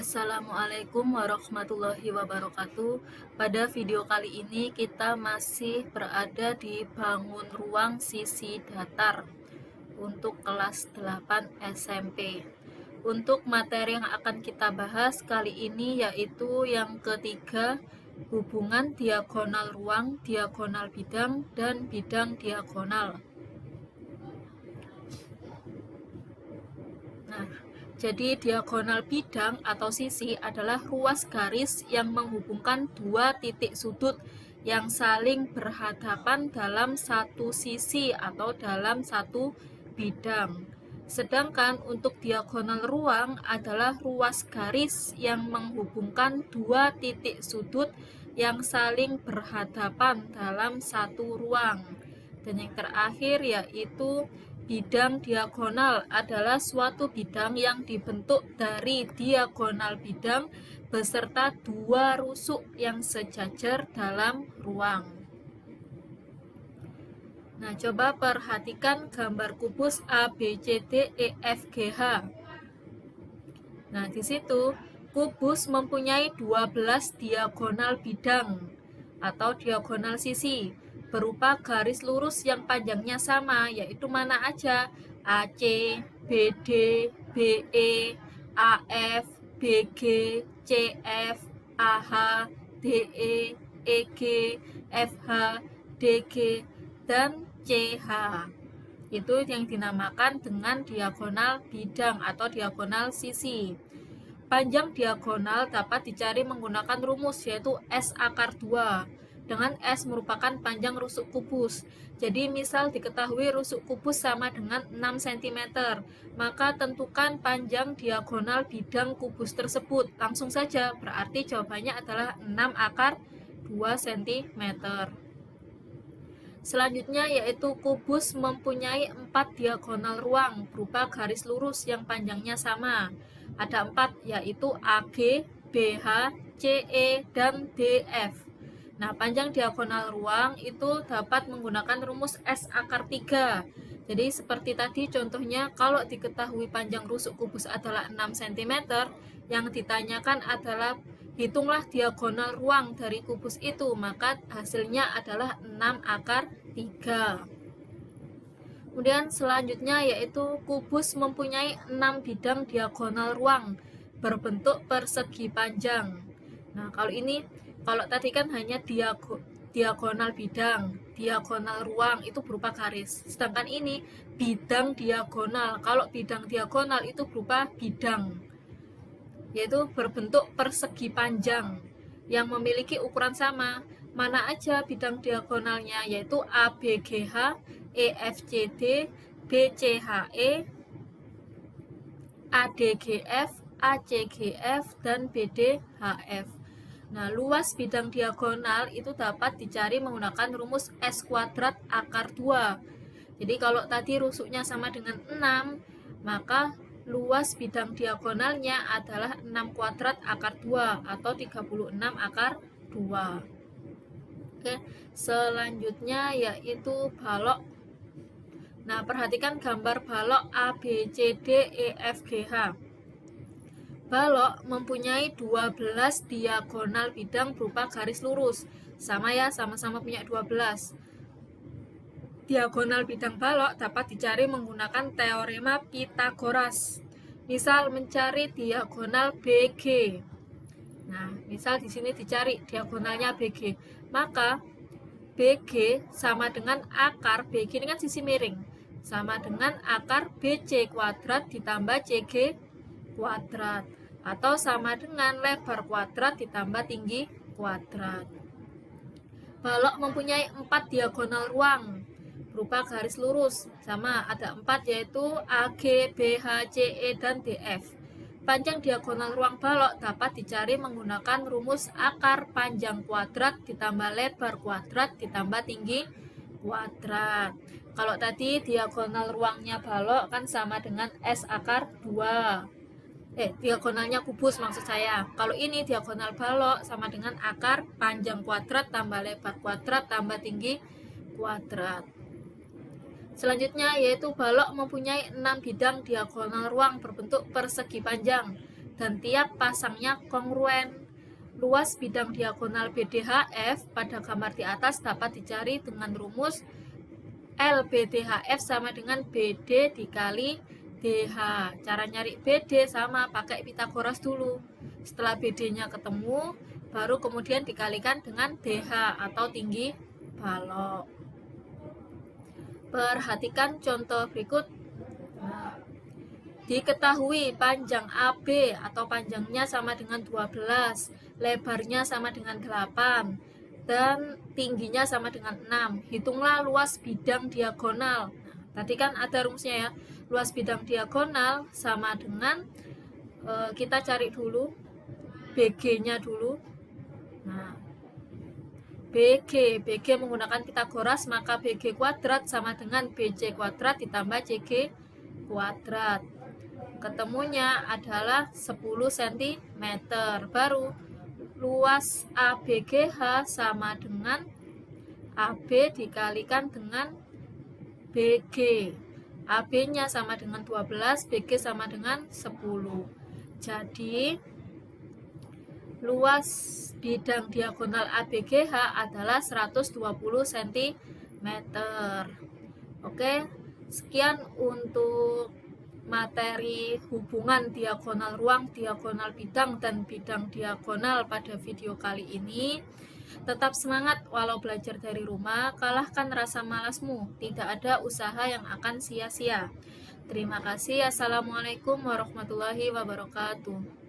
Assalamualaikum warahmatullahi wabarakatuh. Pada video kali ini kita masih berada di bangun ruang sisi datar untuk kelas 8 SMP. Untuk materi yang akan kita bahas kali ini yaitu yang ketiga, hubungan diagonal ruang, diagonal bidang, dan bidang diagonal. Nah, jadi diagonal bidang atau sisi adalah ruas garis yang menghubungkan dua titik sudut yang saling berhadapan dalam satu sisi atau dalam satu bidang. Sedangkan untuk diagonal ruang adalah ruas garis yang menghubungkan dua titik sudut yang saling berhadapan dalam satu ruang. Dan yang terakhir yaitu bidang diagonal adalah suatu bidang yang dibentuk dari diagonal bidang beserta dua rusuk yang sejajar dalam ruang. Nah, coba perhatikan gambar kubus A, B, C, D, E, F, G, H. Nah, di situ kubus mempunyai 12 diagonal bidang atau diagonal sisi berupa garis lurus yang panjangnya sama, yaitu mana aja? AC, BD, BE, AF, BG, CF, AH, DE, EG, FH, DG, dan CH. Itu yang dinamakan dengan diagonal bidang atau diagonal sisi. Panjang diagonal dapat dicari menggunakan rumus yaitu S akar 2, dengan S merupakan panjang rusuk kubus. Jadi misal diketahui rusuk kubus sama dengan 6 cm, maka tentukan panjang diagonal bidang kubus tersebut. Langsung saja, berarti jawabannya adalah 6 akar 2 cm. Selanjutnya yaitu kubus mempunyai 4 diagonal ruang berupa garis lurus yang panjangnya sama. Ada 4 yaitu AG, BH, CE, dan DF. Nah, panjang diagonal ruang itu dapat menggunakan rumus S akar 3. Jadi seperti tadi contohnya, kalau diketahui panjang rusuk kubus adalah 6 cm, yang ditanyakan adalah hitunglah diagonal ruang dari kubus itu, maka hasilnya adalah 6 akar 3. Kemudian selanjutnya yaitu kubus mempunyai 6 bidang diagonal ruang berbentuk persegi panjang. Nah, kalau tadi kan hanya diagonal bidang, diagonal ruang itu berupa garis. Sedangkan ini bidang diagonal. Kalau bidang diagonal itu berupa bidang, yaitu berbentuk persegi panjang yang memiliki ukuran sama. Mana aja bidang diagonalnya? Yaitu ABGH, EFCD, BCHE, ADGF, ACGF, dan BDHF. Nah, luas bidang diagonal itu dapat dicari menggunakan rumus S kuadrat akar 2. Jadi kalau tadi rusuknya sama dengan 6, maka luas bidang diagonalnya adalah 6 kuadrat akar 2 atau 36 akar 2. Oke, selanjutnya yaitu balok. Nah, perhatikan gambar balok A, B, C, D, E, F, G, H. Balok mempunyai 12 diagonal bidang berupa garis lurus. Sama ya, sama-sama punya 12. Diagonal bidang balok dapat dicari menggunakan teorema Pythagoras. Misal mencari diagonal BG. Nah, misal di sini dicari diagonalnya BG, maka BG sama dengan akar BG ini kan sisi miring, sama dengan akar BC kuadrat ditambah CG kuadrat, atau sama dengan lebar kuadrat ditambah tinggi kuadrat. Balok mempunyai 4 diagonal ruang berupa garis lurus, sama ada 4 yaitu AG, BH, CE, dan DF. Panjang diagonal ruang balok dapat dicari menggunakan rumus akar panjang kuadrat ditambah lebar kuadrat ditambah tinggi kuadrat. Kalau tadi diagonal ruangnya balok kan sama dengan S akar 2. Diagonalnya kubus maksud saya. Kalau ini diagonal balok sama dengan akar panjang kuadrat tambah lebar kuadrat tambah tinggi kuadrat. Selanjutnya yaitu balok mempunyai 6 bidang diagonal ruang berbentuk persegi panjang dan tiap pasangnya kongruen. Luas bidang diagonal BDHF pada gambar di atas dapat dicari dengan rumus LBDHF sama dengan BD dikali DH. Cara nyari BD sama pakai Pitagoras dulu. Setelah BD-nya ketemu, baru kemudian dikalikan dengan DH atau tinggi balok. Perhatikan contoh berikut. Diketahui panjang AB atau panjangnya sama dengan 12, lebarnya sama dengan 8, dan tingginya sama dengan 6. Hitunglah luas bidang diagonal. Tadi kan ada rumusnya ya. Luas bidang diagonal sama dengan kita cari dulu BG-nya dulu. Nah, BG menggunakan Pitagoras, maka BG kuadrat sama dengan BC kuadrat ditambah CG kuadrat. Ketemunya adalah 10 cm. Baru luas ABGH sama dengan AB dikalikan dengan BG. AB-nya sama dengan 12, BG sama dengan 10. Jadi luas bidang diagonal ABGH adalah 120 cm. Oke, sekian untuk materi hubungan diagonal ruang, diagonal bidang, dan bidang diagonal pada video kali ini. Tetap semangat walau belajar dari rumah, kalahkan rasa malasmu, tidak ada usaha yang akan sia-sia. Terima kasih. Assalamualaikum warahmatullahi wabarakatuh.